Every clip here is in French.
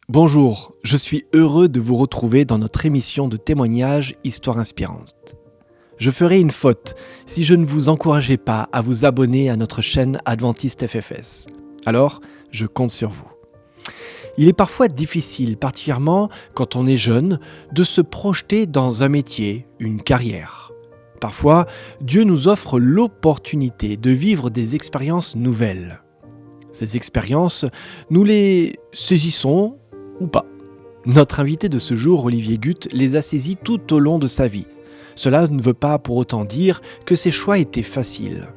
Bonjour, je suis heureux de vous retrouver dans notre émission de témoignages Histoire inspirante. Je ferai une faute si je ne vous encourageais pas à vous abonner à notre chaîne Adventiste FFS. Alors, je compte sur vous. Il est parfois difficile, particulièrement quand on est jeune, de se projeter dans un métier, une carrière. Parfois, Dieu nous offre l'opportunité de vivre des expériences nouvelles. Ces expériences, nous les saisissons ou pas. Notre invité de ce jour, Olivier Gutt, les a saisis tout au long de sa vie. Cela ne veut pas pour autant dire que ses choix étaient faciles.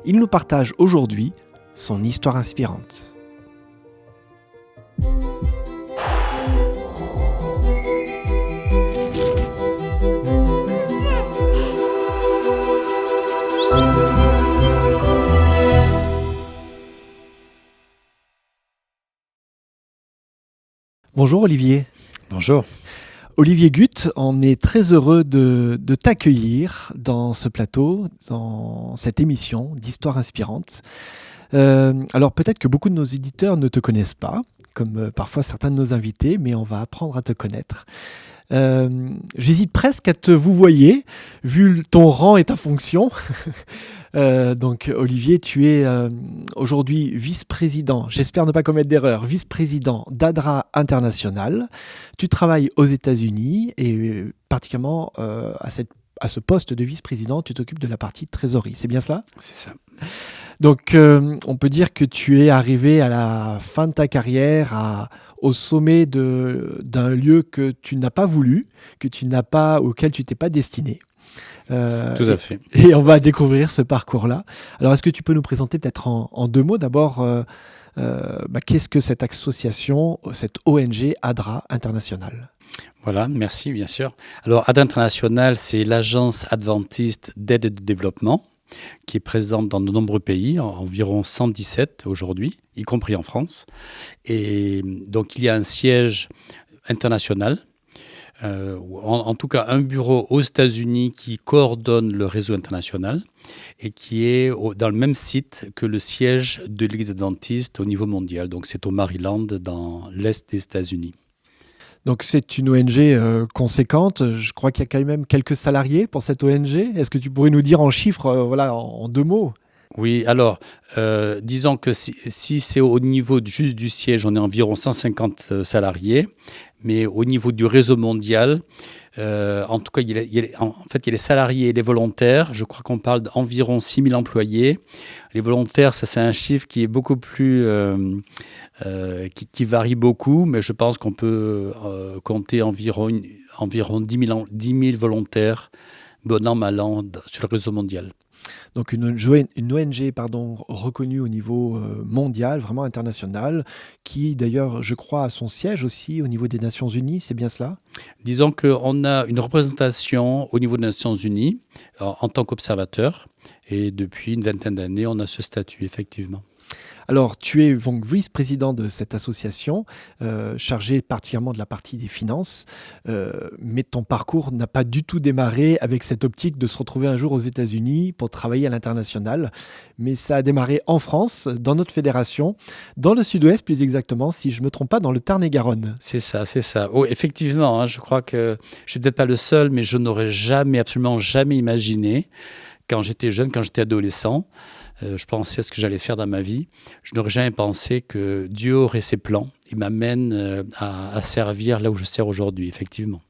Il nous partage aujourd'hui son histoire inspirante. Bonjour Olivier. Bonjour. Olivier Gutt, on est très heureux de t'accueillir dans ce plateau, dans cette émission d'Histoire inspirante. Alors peut-être que beaucoup de nos éditeurs ne te connaissent pas, comme parfois certains de nos invités, mais on va apprendre à te connaître. J'hésite presque à te vouvoyer, vu ton rang et ta fonction. Donc Olivier, tu es aujourd'hui vice-président, j'espère ne pas commettre d'erreur, vice-président d'ADRA International. Tu travailles aux États-Unis et particulièrement à ce poste de vice-président, tu t'occupes de la partie trésorerie. C'est bien ça ? C'est ça. Donc on peut dire que tu es arrivé à la fin de ta carrière, au sommet d'un lieu que tu n'as pas voulu, auquel tu t'es pas destiné. Tout à fait. Et on va découvrir ce parcours-là. Alors, est-ce que tu peux nous présenter peut-être en deux mots d'abord qu'est-ce que cette association, cette ONG ADRA International ? Voilà, merci bien sûr. Alors ADRA International, c'est l'agence adventiste d'aide et de développement qui est présente dans de nombreux pays, environ 117 aujourd'hui, y compris en France. Et donc il y a un siège international, en tout cas un bureau aux États-Unis qui coordonne le réseau international et qui est dans le même site que le siège de l'Église adventiste au niveau mondial. Donc c'est au Maryland, dans l'est des États-Unis. Donc c'est une ONG conséquente. Je crois qu'il y a quand même quelques salariés pour cette ONG. Est-ce que tu pourrais nous dire en chiffres, en deux mots ? Oui, alors, disons que si c'est au niveau juste du siège, on est environ 150 salariés, mais au niveau du réseau mondial, en tout cas, il y a les salariés et les volontaires. Je crois qu'on parle d'environ 6 000 employés. Les volontaires, ça c'est un chiffre qui est beaucoup plus... qui varie beaucoup, mais je pense qu'on peut compter environ 10 000 volontaires, bon an, mal an, sur le réseau mondial. Donc une ONG reconnue au niveau mondial, vraiment international, qui d'ailleurs, je crois, a son siège aussi au niveau des Nations Unies, c'est bien cela ? Disons qu'on a une représentation au niveau des Nations Unies en tant qu'observateur, et depuis une vingtaine d'années, on a ce statut, effectivement. Alors, tu es donc vice-président de cette association, chargé particulièrement de la partie des finances, mais ton parcours n'a pas du tout démarré avec cette optique de se retrouver un jour aux États-Unis pour travailler à l'international, mais ça a démarré en France, dans notre fédération, dans le sud-ouest plus exactement, si je ne me trompe pas, dans le Tarn-et-Garonne. C'est ça. Oh, effectivement, je crois que je ne suis peut-être pas le seul, mais je n'aurais absolument jamais imaginé, quand j'étais jeune, quand j'étais adolescent, je pensais à ce que j'allais faire dans ma vie. Je n'aurais jamais pensé que Dieu aurait ses plans. Il m'amène à servir là où je sers aujourd'hui, effectivement.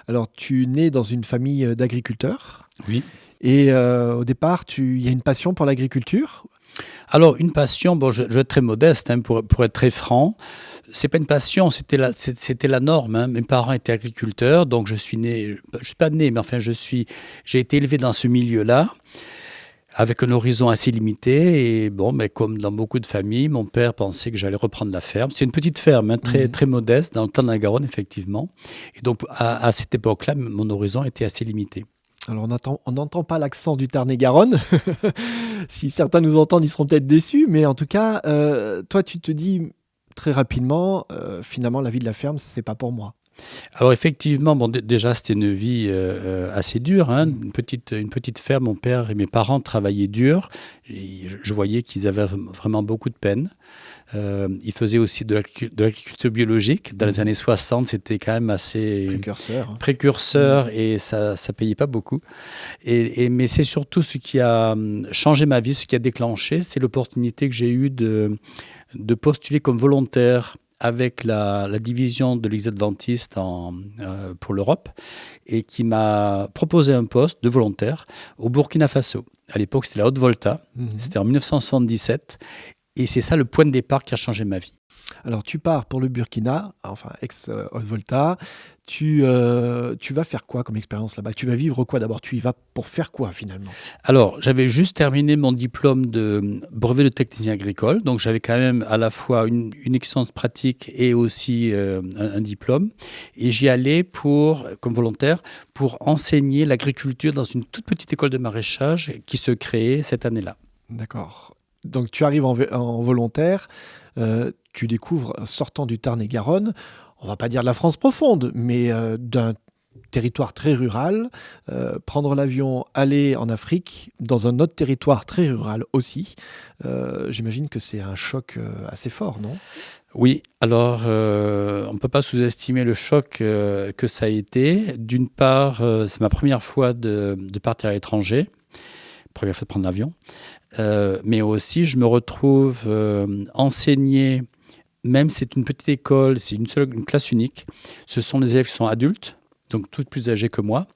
Alors, tu nais dans une famille d'agriculteurs. Oui. Et au départ, il y a une passion pour l'agriculture ? Alors, une passion, je vais être très modeste, pour être très franc. C'est pas une passion, c'était la norme. Mes parents étaient agriculteurs, donc je suis pas né, mais enfin, j'ai été élevé dans ce milieu-là, avec un horizon assez limité. Et comme dans beaucoup de familles, mon père pensait que j'allais reprendre la ferme. C'est une petite ferme, très, très modeste, dans le Tarn-et-Garonne, effectivement. Et donc, à cette époque-là, mon horizon était assez limité. Alors, on n'entend pas l'accent du Tarn-et-Garonne. Si certains nous entendent, ils seront peut-être déçus. Mais en tout cas, toi, tu te dis très rapidement, finalement, la vie de la ferme, c'est pas pour moi. Alors effectivement, bon, déjà c'était une vie assez dure, hein, une petite ferme. Mon père et mes parents travaillaient dur. Et je voyais qu'ils avaient vraiment beaucoup de peine. Ils faisaient aussi de l'agriculture biologique. Dans les années 60, c'était quand même assez précurseur et ça payait pas beaucoup. Mais c'est surtout ce qui a changé ma vie, ce qui a déclenché, c'est l'opportunité que j'ai eue de postuler comme volontaire avec la division de l'Église adventiste pour l'Europe et qui m'a proposé un poste de volontaire au Burkina Faso. À l'époque, c'était la Haute-Volta. C'était en 1977. Et c'est ça le point de départ qui a changé ma vie. Alors, tu pars pour le Burkina, enfin ex-Haute-Volta. Tu vas faire quoi comme expérience là-bas? Tu vas vivre quoi d'abord? Tu y vas pour faire quoi finalement? Alors, j'avais juste terminé mon diplôme de brevet de technicien agricole. Donc, j'avais quand même à la fois une expérience pratique et aussi un diplôme. Et j'y allais comme volontaire pour enseigner l'agriculture dans une toute petite école de maraîchage qui se créait cette année-là. D'accord. Donc, tu arrives en volontaire. Tu découvres, sortant du Tarn-et-Garonne, on va pas dire de la France profonde, mais d'un territoire très rural, prendre l'avion, aller en Afrique, dans un autre territoire très rural aussi. J'imagine que c'est un choc assez fort, non? Oui, alors on ne peut pas sous-estimer le choc que ça a été. D'une part, c'est ma première fois de partir à l'étranger, première fois de prendre l'avion. Mais aussi, je me retrouve enseigné, même si c'est une petite école, c'est une classe unique. Ce sont des élèves qui sont adultes, donc tous plus âgés que moi.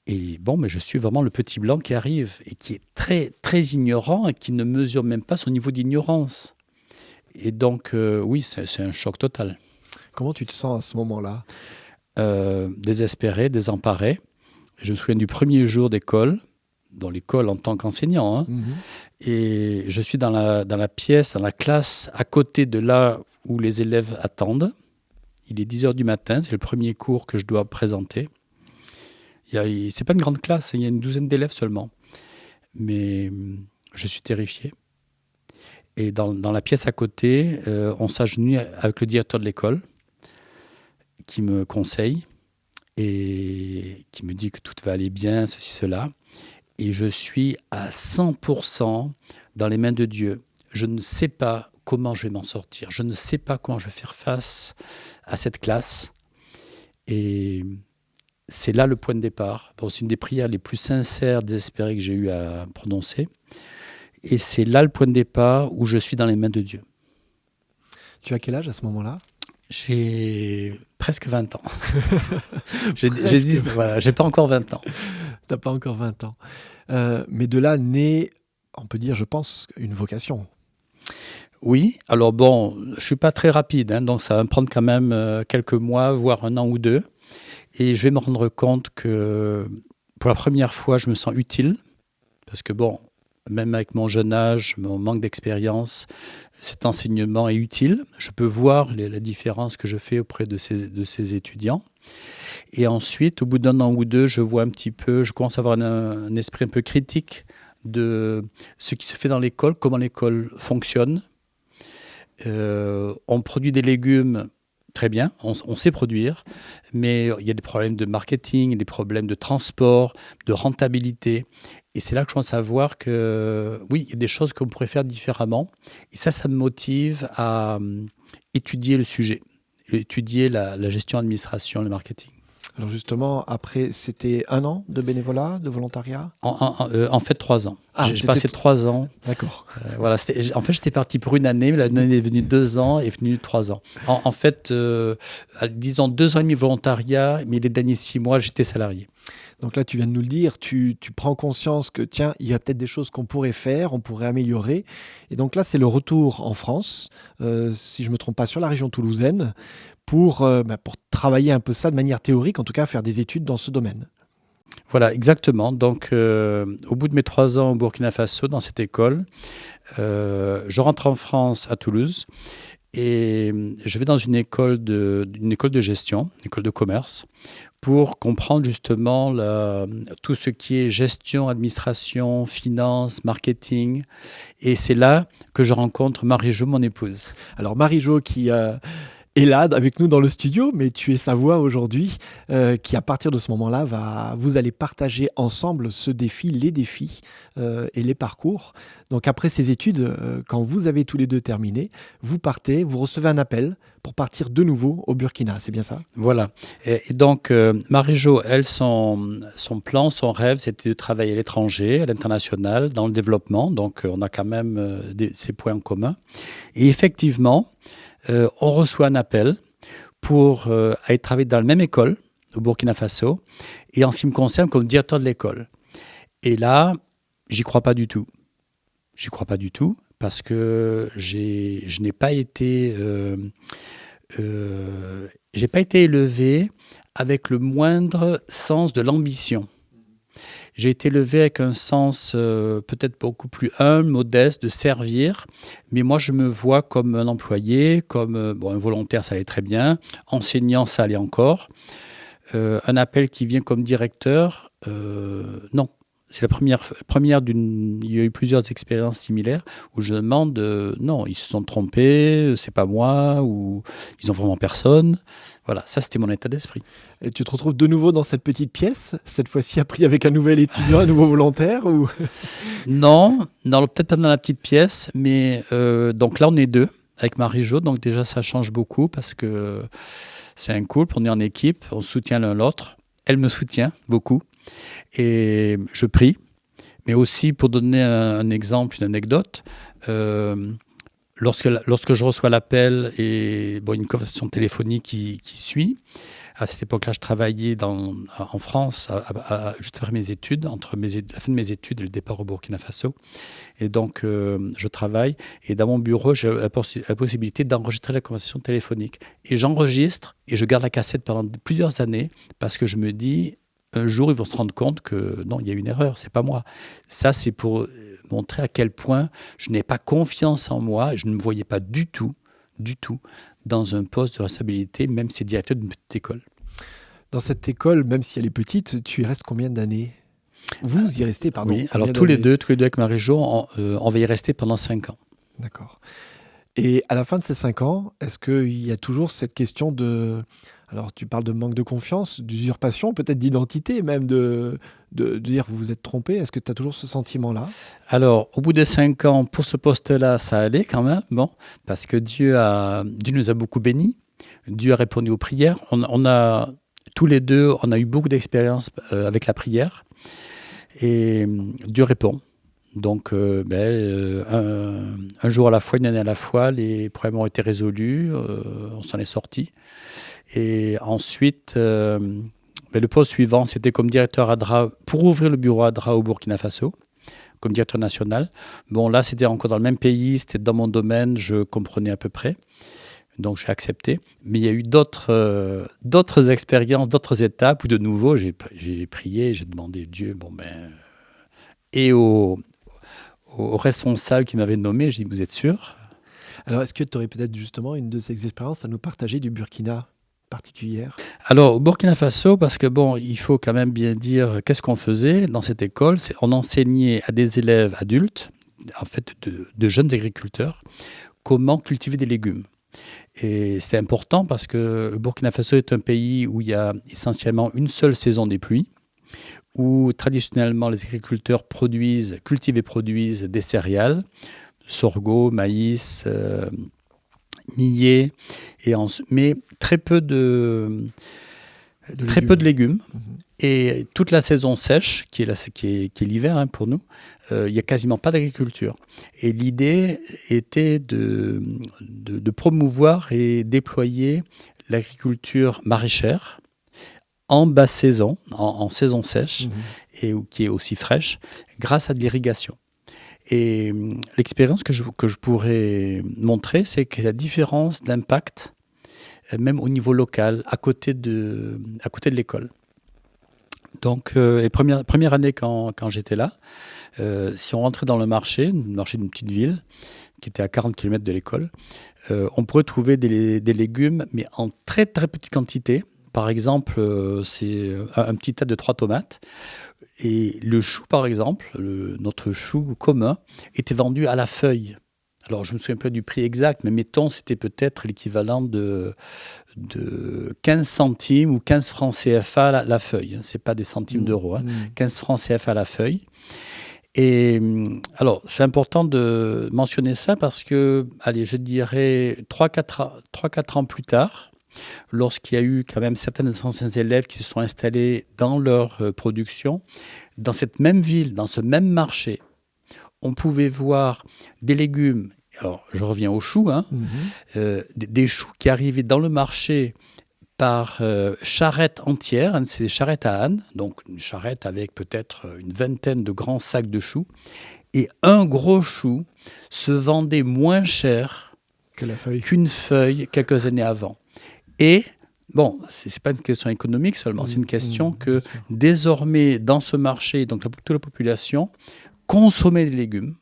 Et bon, mais je suis vraiment le petit blanc qui arrive et qui est très, très ignorant et qui ne mesure même pas son niveau d'ignorance. Et donc, oui, c'est un choc total. Comment tu te sens à ce moment-là? Désespéré, désemparé. Je me souviens du premier jour d'école, dans l'école en tant qu'enseignant. Hein. Et je suis dans la pièce, dans la classe, à côté de là où les élèves attendent. Il est 10h du matin, c'est le premier cours que je dois présenter. C'est pas une grande classe, il y a une douzaine d'élèves seulement. Mais je suis terrifié. Et dans la pièce à côté, on s'agenouille avec le directeur de l'école qui me conseille et qui me dit que tout va aller bien, ceci, cela. Et je suis à 100% dans les mains de Dieu. Je ne sais pas comment je vais m'en sortir. Je ne sais pas comment je vais faire face à cette classe. Et c'est là le point de départ. Bon, c'est une des prières les plus sincères, désespérées que j'ai eu à prononcer. Et c'est là le point de départ où je suis dans les mains de Dieu. Tu as quel âge à ce moment-là? J'ai presque 20 ans. J'ai pas encore 20 ans. T'as pas encore 20 ans. Mais de là naît, on peut dire, je pense, une vocation. Oui, alors bon, je ne suis pas très rapide, hein, donc ça va me prendre quand même quelques mois, voire un an ou deux. Et je vais me rendre compte que pour la première fois, je me sens utile. Parce que bon, même avec mon jeune âge, mon manque d'expérience, cet enseignement est utile. Je peux voir la différence que je fais auprès de ces étudiants. Et ensuite, au bout d'un an ou deux, je vois un petit peu, je commence à avoir un esprit un peu critique de ce qui se fait dans l'école, comment l'école fonctionne. On produit des légumes, très bien, on sait produire, mais il y a des problèmes de marketing, des problèmes de transport, de rentabilité. Et c'est là que je commence à voir que, oui, il y a des choses qu'on pourrait faire différemment. Et ça me motive à étudier le sujet, étudier la gestion, l'administration, le marketing. Alors justement, après, c'était 1 an de bénévolat, de volontariat? En fait, 3 ans. J'ai passé 3 ans. D'accord. Voilà, en fait, j'étais parti pour une année, mais l'année est venue 2 ans et est venue 3 ans. En fait, disons 2 ans et demi volontariat, mais les derniers 6 mois, j'étais salarié. Donc là, tu viens de nous le dire, tu prends conscience que, tiens, il y a peut-être des choses qu'on pourrait faire, on pourrait améliorer. Et donc là, c'est le retour en France, si je ne me trompe pas, sur la région toulousaine, pour travailler un peu ça de manière théorique, en tout cas faire des études dans ce domaine. Voilà, exactement. Donc, au bout de mes 3 ans au Burkina Faso, dans cette école, je rentre en France, à Toulouse, et je vais dans une école de gestion, une école de commerce, pour comprendre justement tout ce qui est gestion, administration, finance, marketing. Et c'est là que je rencontre Marie-Jo, mon épouse. Alors Marie-Jo qui est là avec nous dans le studio, mais tu es sa voix aujourd'hui, qui à partir de ce moment-là, vous allez partager ensemble ce défi, les défis et les parcours. Donc après ces études, quand vous avez tous les deux terminé, vous partez, vous recevez un appel pour partir de nouveau au Burkina, c'est bien ça? Voilà. Et donc, Marie-Jo, elle, son plan, son rêve, c'était de travailler à l'étranger, à l'international, dans le développement. Donc, on a quand même ces points en commun. Et effectivement, on reçoit un appel pour aller travailler dans la même école, au Burkina Faso, et en ce qui me concerne, comme directeur de l'école. Et là, j'y crois pas du tout. J'y crois pas du tout, parce que je n'ai pas été... j'ai pas été élevé avec le moindre sens de l'ambition. J'ai été élevé avec un sens peut-être beaucoup plus humble, modeste, de servir. Mais moi, je me vois comme un employé, comme un volontaire, ça allait très bien. Enseignant, ça allait encore. Un appel qui vient comme directeur, non. C'est la première d'une... Il y a eu plusieurs expériences similaires où je demande, non, ils se sont trompés, c'est pas moi, ou ils ont vraiment personne. Voilà, ça c'était mon état d'esprit. Et tu te retrouves de nouveau dans cette petite pièce, cette fois-ci appris avec un nouvel étudiant, un nouveau volontaire ou... Non, peut-être pas dans la petite pièce, mais donc là on est deux avec Marie-Jo, donc déjà ça change beaucoup parce que c'est un couple, on est en équipe, on se soutient l'un l'autre. Elle me soutient beaucoup. Et je prie, mais aussi pour donner un exemple, une anecdote, lorsque je reçois l'appel et une conversation téléphonique qui suit, à cette époque-là, je travaillais en France, juste après mes études, entre la fin de mes études et le départ au Burkina Faso. Et donc, je travaille, et dans mon bureau, j'ai la possibilité d'enregistrer la conversation téléphonique. Et j'enregistre, et je garde la cassette pendant plusieurs années, parce que je me dis... Un jour, ils vont se rendre compte que non, il y a une erreur, c'est pas moi. Ça, c'est pour montrer à quel point je n'ai pas confiance en moi, je ne me voyais pas du tout, dans un poste de responsabilité, même si c'est directeur d'une petite école. Dans cette école, même si elle est petite, tu y restes combien d'années? Vous y restez, pardon. Oui, alors tous les deux avec Marie-Jo, on va y rester pendant 5 ans. D'accord. Et à la fin de ces 5 ans, est-ce qu'il y a toujours cette question de... Alors, tu parles de manque de confiance, d'usurpation, peut-être d'identité, même de dire vous vous êtes trompé. Est-ce que tu as toujours ce sentiment-là? Alors, au bout de 5 ans, pour ce poste-là, ça allait quand même, parce que Dieu nous a beaucoup bénis. Dieu a répondu aux prières. On a, tous les deux, on a eu beaucoup d'expérience avec la prière. Et Dieu répond. Donc, un jour à la fois, une année à la fois, les problèmes ont été résolus, on s'en est sorti. Et ensuite, le poste suivant, c'était comme directeur ADRA, pour ouvrir le bureau ADRA au Burkina Faso, comme directeur national. Bon, là, c'était encore dans le même pays, c'était dans mon domaine, je comprenais à peu près. Donc, j'ai accepté. Mais il y a eu d'autres expériences, d'autres étapes où, de nouveau, j'ai prié, j'ai demandé Dieu, et au responsable qui m'avait nommé, je dis, vous êtes sûr? Alors, est-ce que tu aurais peut-être justement une de ces expériences à nous partager du Burkina particulière? Alors, au Burkina Faso, parce que il faut quand même bien dire qu'est-ce qu'on faisait dans cette école. On enseignait à des élèves adultes, en fait de jeunes agriculteurs, comment cultiver des légumes. Et c'est important parce que le Burkina Faso est un pays où il y a essentiellement une seule saison des pluies, où traditionnellement les agriculteurs cultivent et produisent des céréales, sorgho, maïs, millet, mais très peu de légumes. Mmh. Et toute la saison sèche, qui est l'hiver pour nous, il n'y a quasiment pas d'agriculture. Et l'idée était de promouvoir et déployer l'agriculture maraîchère en basse saison, en saison sèche, et qui est aussi fraîche, grâce à de l'irrigation. Et l'expérience que je pourrais montrer, c'est que la différence d'impact, même au niveau local, à côté de l'école. Donc, les premières années quand j'étais là, si on rentrait dans le marché d'une petite ville, qui était à 40 km de l'école, on pourrait trouver des légumes, mais en très très petite quantité. Par exemple, c'est un petit tas de 3 tomates. Et le chou, par exemple, notre chou commun, était vendu à la feuille. Alors, je me souviens pas du prix exact, mais mettons, c'était peut-être l'équivalent de 15 centimes ou 15 francs CFA la feuille. Ce n'est pas des centimes d'euros. 15 francs CFA la feuille. Et alors, c'est important de mentionner ça parce que, allez, je dirais 3-4 ans plus tard, lorsqu'il y a eu quand même certains anciens élèves qui se sont installés dans leur production, dans cette même ville, dans ce même marché, on pouvait voir des légumes. Alors, je reviens aux choux, des choux qui arrivaient dans le marché par charrette entière, c'est des charrettes à âne, donc une charrette avec peut-être une vingtaine de grands sacs de choux, et un gros chou se vendait moins cher qu'une feuille quelques années avant. Et bon, ce n'est pas une question économique seulement, c'est une question que désormais dans ce marché, donc toute la population consommait des légumes.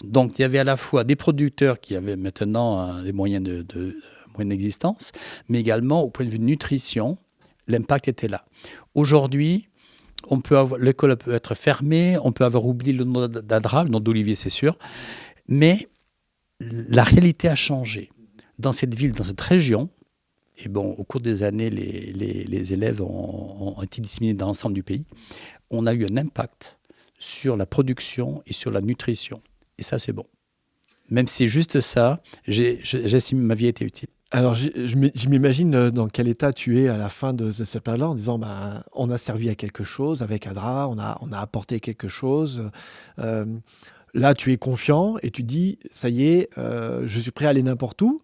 Donc il y avait à la fois des producteurs qui avaient maintenant des moyens d'existence, mais également au point de vue de nutrition, l'impact était là. Aujourd'hui, l'école peut être fermée, on peut avoir oublié le nom d'Adra, le nom d'Olivier c'est sûr, mais la réalité a changé. Dans cette ville, dans cette région, et bon, au cours des années, les élèves ont été disséminés dans l'ensemble du pays, on a eu un impact sur la production et sur la nutrition. Et ça, c'est bon. Même si c'est juste ça, j'estime que ma vie a été utile. Alors, je m'imagine dans quel état tu es à la fin de cette période-là, en disant on a servi à quelque chose avec Adra, on a apporté quelque chose. Là, tu es confiant et tu dis, ça y est, je suis prêt à aller n'importe où.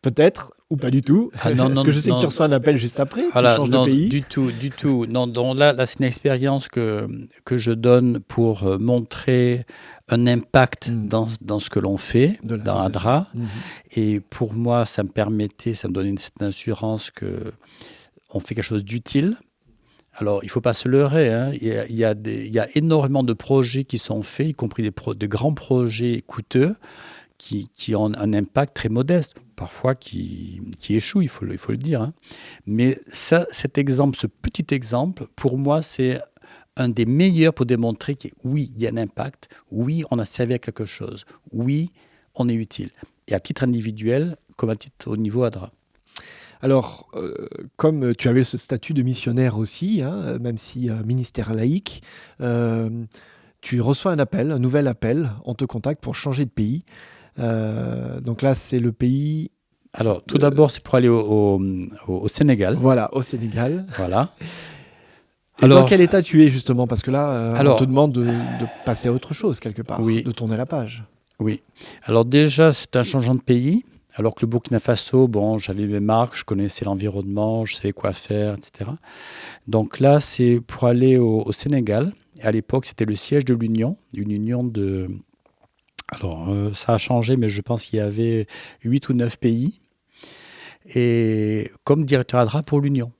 Peut-être, ou pas du tout. Parce que je sais que tu reçois un appel juste après, tu changes de pays. Du tout. Non, donc là, c'est une expérience que je donne pour montrer un impact dans ce que l'on fait, dans Adra. Et pour moi, ça me donnait cette assurance qu'on fait quelque chose d'utile. Alors, il ne faut pas se leurrer. Il y a énormément de projets qui sont faits, y compris de grands projets coûteux, qui ont un impact très modeste, parfois qui échouent, il faut le dire. Mais cet exemple, ce petit exemple, pour moi, c'est un des meilleurs pour démontrer que oui, il y a un impact, oui, on a servi à quelque chose, oui, on est utile. Et à titre individuel, comme à titre au niveau Adra. Alors, comme tu avais ce statut de missionnaire aussi, même si ministère laïque, tu reçois un nouvel appel, on te contacte pour changer de pays. Donc là, c'est le pays... Alors, tout d'abord, c'est pour aller au Sénégal. Voilà, au Sénégal. Voilà. Et dans quel état tu es, justement? Parce que là, on te demande de passer à autre chose, quelque part, oui. de tourner la page. Oui. Alors déjà, c'est un changement de pays. Alors que le Burkina Faso, bon, j'avais mes marques, je connaissais l'environnement, je savais quoi faire, etc. Donc là, c'est pour aller au Sénégal. Et à l'époque, c'était le siège de l'Union, une union de... Alors, ça a changé, mais je pense qu'il y avait 8 ou 9 pays. Et comme directeur Adra pour l'Union.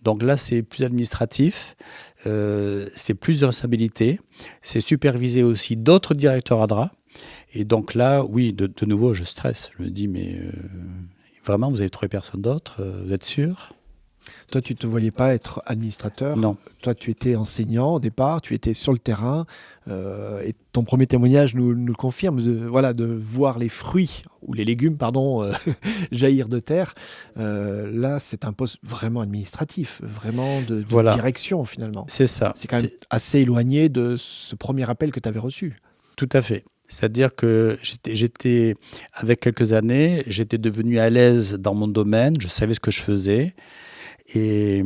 Donc là, c'est plus administratif, c'est plus de responsabilité, c'est superviser aussi d'autres directeurs Adra. Et donc là, oui, de nouveau, je stresse. Je me dis, mais vraiment, vous avez trouvé personne d'autre? Vous êtes sûr? Toi, tu ne te voyais pas être administrateur. Non. Toi, tu étais enseignant au départ, tu étais sur le terrain. Et ton premier témoignage nous le confirme, de voir les fruits, ou les légumes, pardon, jaillir de terre. Là, c'est un poste vraiment administratif, vraiment de direction, finalement. C'est ça. C'est quand même assez éloigné de ce premier appel que tu avais reçu. Tout à fait. C'est-à-dire que j'étais, avec quelques années, j'étais devenu à l'aise dans mon domaine, je savais ce que je faisais. Et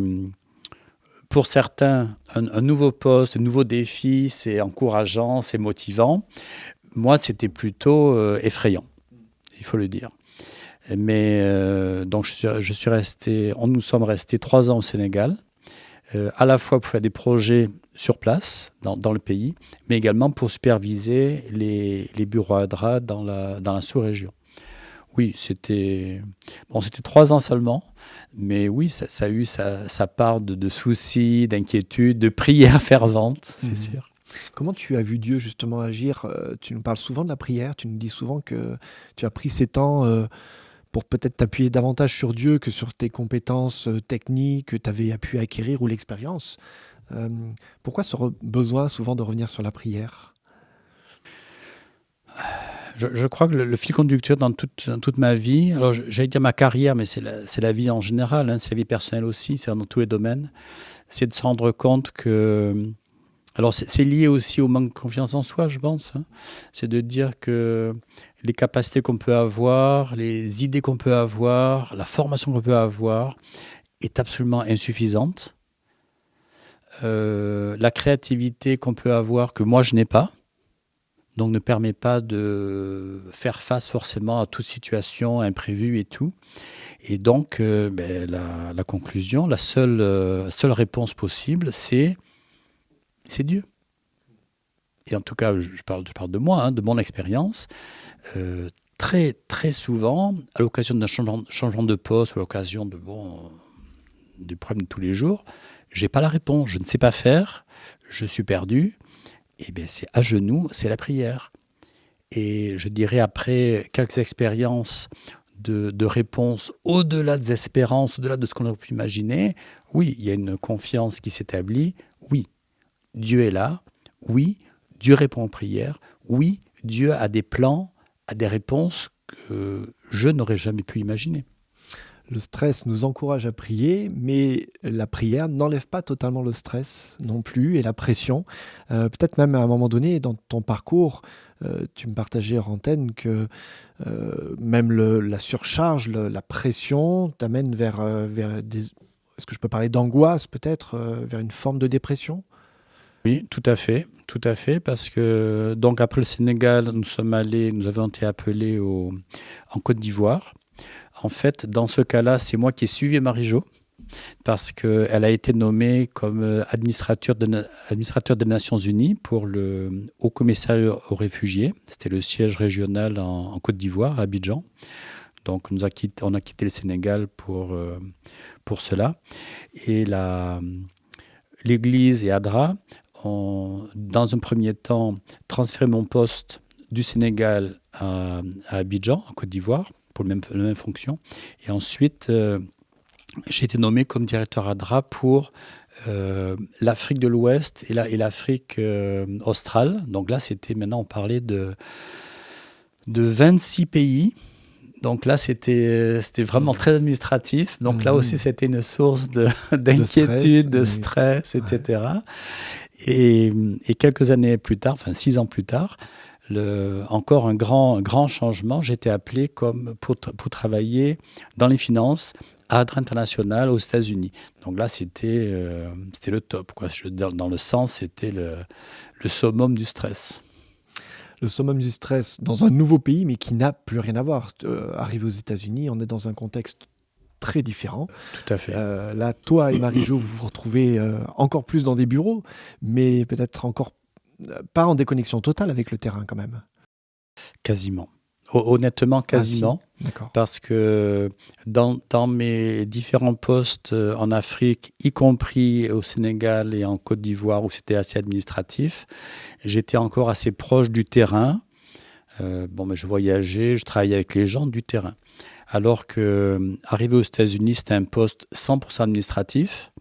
pour certains, un nouveau poste, un nouveau défi, c'est encourageant, c'est motivant. Moi, c'était plutôt effrayant, il faut le dire. Mais donc, nous sommes restés 3 ans au Sénégal, à la fois pour faire des projets sur place, dans le pays, mais également pour superviser les bureaux Adra dans la sous-région. Oui, c'était 3 ans seulement, mais oui, ça a eu sa part de soucis, d'inquiétudes, de prières ferventes, c'est sûr. Comment tu as vu Dieu justement agir? Tu nous parles souvent de la prière, tu nous dis souvent que tu as pris ces temps pour peut-être t'appuyer davantage sur Dieu que sur tes compétences techniques que tu avais pu acquérir ou l'expérience. Pourquoi ce besoin souvent de revenir sur la prière? Je crois que le fil conducteur dans toute ma vie, alors j'allais dire ma carrière, mais c'est la vie en général, hein, c'est la vie personnelle aussi, c'est dans tous les domaines, c'est de se rendre compte que... Alors c'est lié aussi au manque de confiance en soi, je pense, hein. C'est de dire que les capacités qu'on peut avoir, les idées qu'on peut avoir, la formation qu'on peut avoir est absolument insuffisante. La créativité qu'on peut avoir, que moi je n'ai pas, donc ne permet pas de faire face forcément à toute situation imprévue et tout. Et donc, la conclusion, la seule réponse possible, c'est Dieu. Et en tout cas, je parle de moi, hein, de mon expérience. Très, très souvent, à l'occasion d'un changement de poste, ou à l'occasion des problèmes de tous les jours, je n'ai pas la réponse, je ne sais pas faire, je suis perdu. Et bien, c'est à genoux, c'est la prière. Et je dirais, après quelques expériences de réponses au-delà des espérances, au-delà de ce qu'on aurait pu imaginer, oui, il y a une confiance qui s'établit. Oui, Dieu est là. Oui, Dieu répond aux prières. Oui, Dieu a des plans, a des réponses que je n'aurais jamais pu imaginer. Le stress nous encourage à prier, mais la prière n'enlève pas totalement le stress non plus et la pression. Peut-être même à un moment donné dans ton parcours, tu me partageais hors antenne que même la surcharge, la pression t'amène vers des... Est-ce que je peux parler d'angoisse peut-être, vers une forme de dépression? Oui, tout à fait, parce que donc après le Sénégal, nous avons été appelés en Côte d'Ivoire. En fait, dans ce cas-là, c'est moi qui ai suivi Marie-Jo, parce qu'elle a été nommée comme administrateur des Nations Unies pour le Haut Commissariat aux réfugiés. C'était le siège régional en Côte d'Ivoire, à Abidjan. Donc on a quitté le Sénégal pour cela. Et l'Église et ADRA ont, dans un premier temps, transféré mon poste du Sénégal à Abidjan, en Côte d'Ivoire, pour la même fonction. Et ensuite, j'ai été nommé comme directeur ADRA pour l'Afrique de l'Ouest et l'Afrique australe. Donc là, maintenant, on parlait de 26 pays. Donc là, c'était vraiment très administratif. Donc là aussi, c'était une source d'inquiétude, de stress, etc. Et quelques années plus tard, enfin 6 ans plus tard, encore un grand changement. J'ai été appelé pour travailler dans les finances à ADRA International aux États-Unis. Donc là, c'était le top, quoi. Dans le sens, c'était le summum du stress. Le summum du stress dans un nouveau pays, mais qui n'a plus rien à voir. Arrivé aux États-Unis, on est dans un contexte très différent. Tout à fait. Là, toi et Marie-Jo, vous vous retrouvez encore plus dans des bureaux, mais peut-être encore pas en déconnexion totale avec le terrain quand même. Quasiment. Honnêtement, quasiment. Ah, si. D'accord. Parce que dans mes différents postes en Afrique, y compris au Sénégal et en Côte d'Ivoire, où c'était assez administratif, j'étais encore assez proche du terrain. Mais je voyageais, je travaillais avec les gens du terrain. Alors qu'arrivé aux États-Unis, c'était un poste 100% administratif.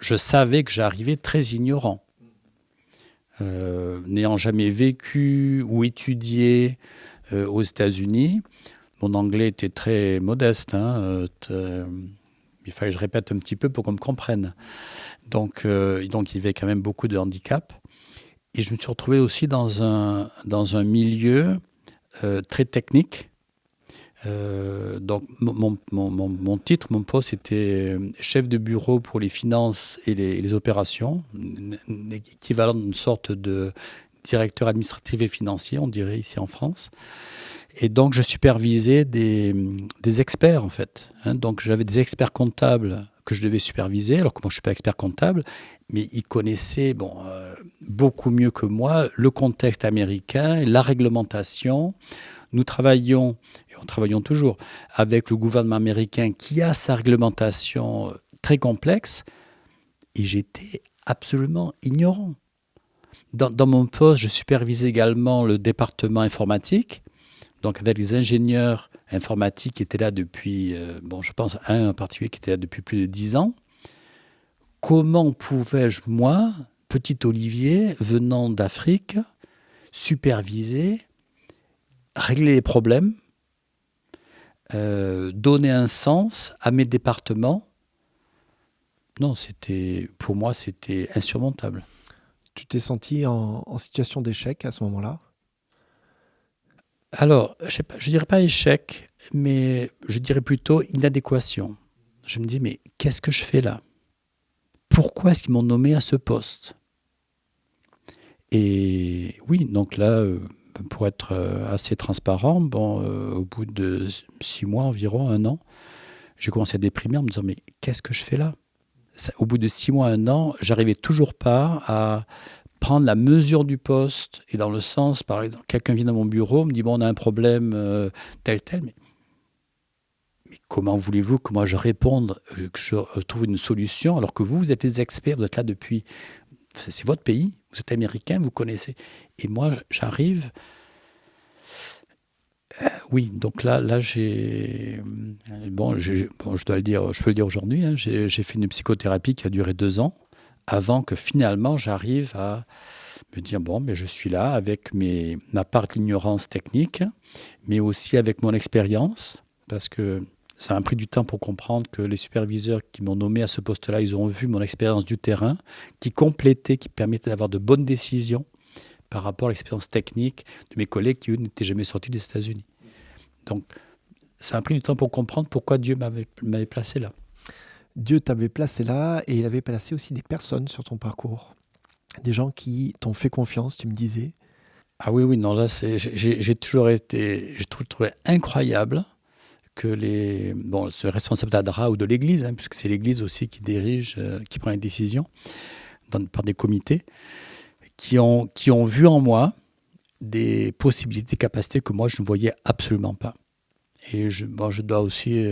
Je savais que j'arrivais très ignorant. N'ayant jamais vécu ou étudié aux États-Unis, mon anglais était très modeste. Il fallait que je répète un petit peu pour qu'on me comprenne. Donc il y avait quand même beaucoup de handicap. Et je me suis retrouvé aussi dans un milieu très technique. Donc mon titre, mon poste était chef de bureau pour les finances et les opérations, équivalent d'une sorte de directeur administratif et financier, on dirait ici en France. Et donc je supervisais des experts en fait. Donc j'avais des experts comptables que je devais superviser, alors que moi je ne suis pas expert comptable, mais ils connaissaient beaucoup mieux que moi le contexte américain, la réglementation. Nous travaillons, et on travaillons toujours, avec le gouvernement américain qui a sa réglementation très complexe, et j'étais absolument ignorant. Dans mon poste, je supervisais également le département informatique, donc avec les ingénieurs informatiques qui étaient là depuis, je pense un en particulier qui était là depuis plus de 10 ans. Comment pouvais-je, moi, petit Olivier, venant d'Afrique, superviser, régler les problèmes, donner un sens à mes départements. Non, pour moi, c'était insurmontable. Tu t'es senti en situation d'échec à ce moment-là? Alors, je dirais pas échec, mais je dirais plutôt inadéquation. Je me dis, mais qu'est-ce que je fais là? Pourquoi est-ce qu'ils m'ont nommé à ce poste? Et oui, donc là, pour être assez transparent, au bout de 6 mois environ, 1 an, j'ai commencé à déprimer en me disant, mais qu'est-ce que je fais là? Au bout de 6 mois, 1 an, j'arrivais toujours pas à prendre la mesure du poste, et dans le sens, par exemple, quelqu'un vient dans mon bureau, me dit, bon, on a un problème tel, mais comment voulez-vous que moi je réponde, que je trouve une solution, alors que vous êtes les experts, vous êtes là depuis, c'est votre pays, vous êtes américain, vous connaissez. Et moi, j'arrive, oui, donc là j'ai, je dois le dire, je peux le dire aujourd'hui, hein, j'ai fait une psychothérapie qui a duré 2 ans, avant que finalement j'arrive à me dire, bon, mais je suis là avec ma part d'ignorance technique, mais aussi avec mon expérience, parce que ça m'a pris du temps pour comprendre que les superviseurs qui m'ont nommé à ce poste-là, ils ont vu mon expérience du terrain, qui complétait, qui permettait d'avoir de bonnes décisions par rapport à l'expérience technique de mes collègues qui, eux, n'étaient jamais sortis des États-Unis. Donc, ça m'a pris du temps pour comprendre pourquoi Dieu m'avait placé là. Dieu t'avait placé là et il avait placé aussi des personnes sur ton parcours. Des gens qui t'ont fait confiance, tu me disais. Ah oui, non, là, j'ai toujours trouvé incroyable que ce responsable d'ADRA ou de l'Église, hein, puisque c'est l'Église aussi qui dirige, qui prend les décisions par des comités, qui ont vu en moi des possibilités, des capacités que moi je ne voyais absolument pas. Et je dois aussi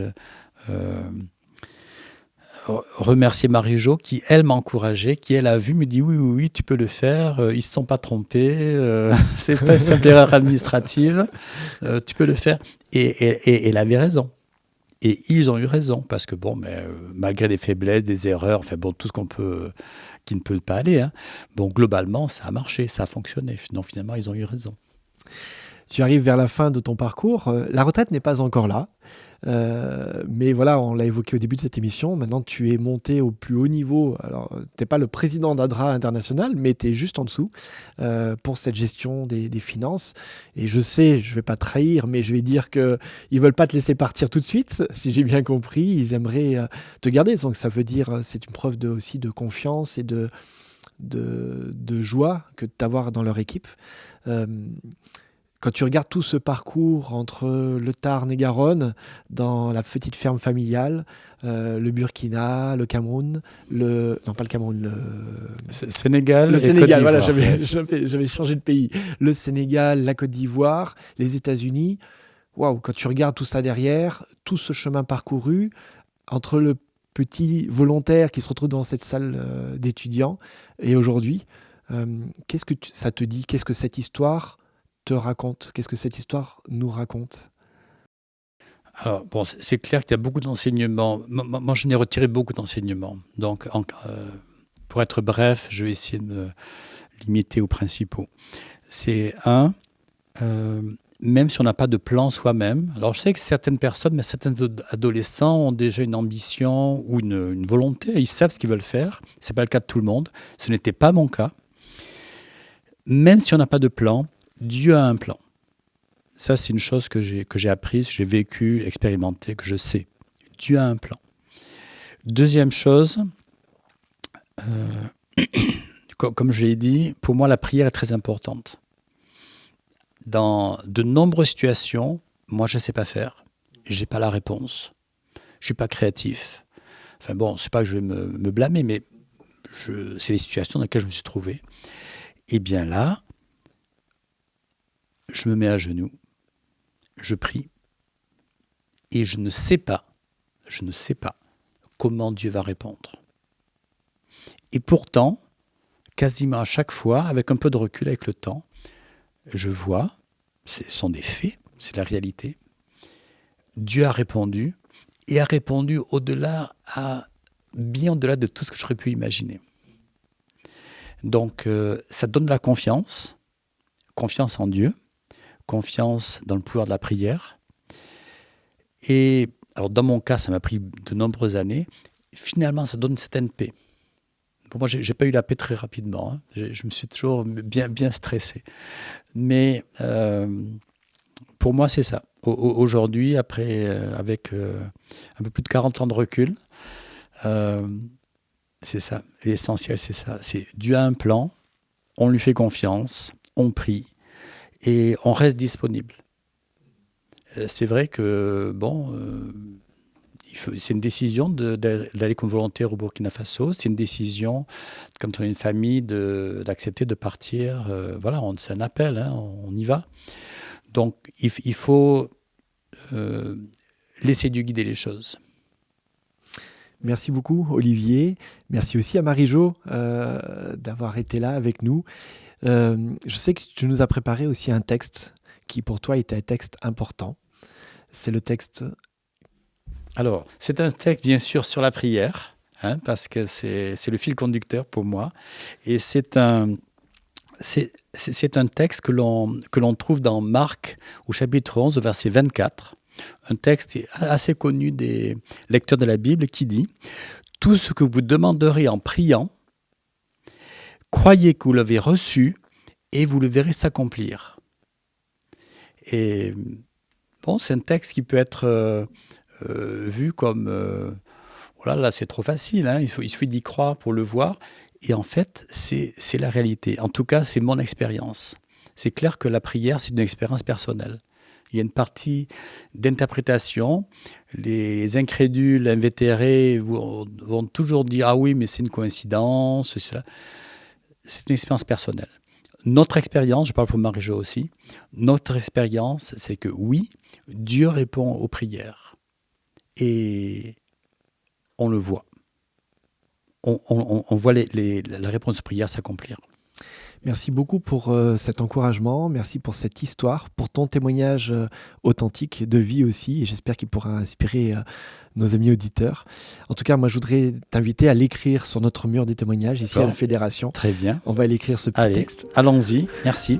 remercier Marie-Jo qui, elle, m'a encouragé, qui, elle, a vu, me dit oui, tu peux le faire, ils ne se sont pas trompés, c'est pas une simple erreur administrative, tu peux le faire. Et elle avait raison. Et ils ont eu raison, parce que malgré des faiblesses, des erreurs, tout ce qui ne peut pas aller, hein, globalement, ça a marché, ça a fonctionné. Donc finalement, ils ont eu raison. Tu arrives vers la fin de ton parcours. La retraite n'est pas encore là. Mais voilà, on l'a évoqué au début de cette émission. Maintenant, tu es monté au plus haut niveau. Alors, tu n'es pas le président d'ADRA International, mais tu es juste en dessous pour cette gestion des finances. Et je sais, je ne vais pas trahir, mais je vais dire qu'ils ne veulent pas te laisser partir tout de suite, si j'ai bien compris. Ils aimeraient te garder. Donc, ça veut dire c'est une preuve aussi de confiance et de joie que de t'avoir dans leur équipe. Quand tu regardes tout ce parcours entre le Tarn et Garonne, dans la petite ferme familiale, le Burkina, le Cameroun, non pas le Cameroun, Sénégal le et Sénégal, Côte d'Ivoire. voilà, j'avais changé de pays. Le Sénégal, la Côte d'Ivoire, les États-Unis. Waouh, quand tu regardes tout ça derrière, tout ce chemin parcouru, entre le petit volontaire qui se retrouve dans cette salle d'étudiants et aujourd'hui, qu'est-ce que ça te dit? Qu'est-ce que cette histoire te raconte? Qu'est-ce que cette histoire nous raconte? Alors, c'est clair qu'il y a beaucoup d'enseignements. Moi, je n'ai retiré beaucoup d'enseignements. Donc, pour être bref, je vais essayer de me limiter aux principaux. C'est même si on n'a pas de plan soi-même. Alors, je sais que certaines personnes, mais certains adolescents ont déjà une ambition ou une volonté. Ils savent ce qu'ils veulent faire. Ce n'est pas le cas de tout le monde. Ce n'était pas mon cas. Même si on n'a pas de plan, Dieu a un plan. Ça, c'est une chose que j'ai apprise, j'ai vécu, expérimenté, que je sais. Dieu a un plan. Deuxième chose, comme je l'ai dit, pour moi, la prière est très importante. Dans de nombreuses situations, moi, je ne sais pas faire. Je n'ai pas la réponse. Je ne suis pas créatif. C'est pas que je vais me blâmer, mais c'est les situations dans lesquelles je me suis trouvé. Et bien là, je me mets à genoux, je prie, et je ne sais pas comment Dieu va répondre. Et pourtant, quasiment à chaque fois, avec un peu de recul, avec le temps, je vois, ce sont des faits, c'est la réalité, Dieu a répondu, et a répondu bien au-delà de tout ce que j'aurais pu imaginer. Donc, ça donne de la confiance, confiance en Dieu, confiance dans le pouvoir de la prière. Et alors dans mon cas, ça m'a pris de nombreuses années. Finalement, ça donne une certaine paix. Pour moi, j'ai pas eu la paix très rapidement. Hein. Je me suis toujours bien stressé. Mais pour moi, c'est ça. Aujourd'hui, après, avec un peu plus de 40 ans de recul, c'est ça. L'essentiel, c'est ça. C'est Dieu a un plan, on lui fait confiance, on prie et on reste disponible. C'est vrai que, c'est une décision d'aller comme volontaire au Burkina Faso. C'est une décision, quand on a une famille, d'accepter de partir. Voilà, c'est un appel, hein, on y va. Donc, il faut laisser Dieu guider les choses. Merci beaucoup, Olivier. Merci aussi à Marie-Jo d'avoir été là avec nous. Je sais que tu nous as préparé aussi un texte qui, pour toi, était un texte important. C'est le texte... Alors, c'est un texte, bien sûr, sur la prière, hein, parce que c'est le fil conducteur pour moi. Et c'est un texte que l'on trouve dans Marc, au chapitre 11, au verset 24. Un texte assez connu des lecteurs de la Bible qui dit « Tout ce que vous demanderez en priant, croyez que vous l'avez reçu et vous le verrez s'accomplir. » Et bon, c'est un texte qui peut être vu comme voilà, là c'est trop facile, hein, il suffit d'y croire pour le voir. Et en fait, c'est la réalité. En tout cas, c'est mon expérience. C'est clair que la prière, c'est une expérience personnelle. Il y a une partie d'interprétation. Les incrédules, invétérés vont toujours dire « Ah oui, mais c'est une coïncidence. » C'est une expérience personnelle. Notre expérience, je parle pour Marie-Jo aussi, notre expérience, c'est que oui, Dieu répond aux prières. Et on le voit. On voit la réponse aux prières s'accomplir. Merci beaucoup pour cet encouragement, merci pour cette histoire, pour ton témoignage authentique de vie aussi, et j'espère qu'il pourra inspirer nos amis auditeurs. En tout cas, moi, je voudrais t'inviter à l'écrire sur notre mur des témoignages ici à la Fédération. Très bien. On va l'écrire ce petit texte. Allons-y, merci.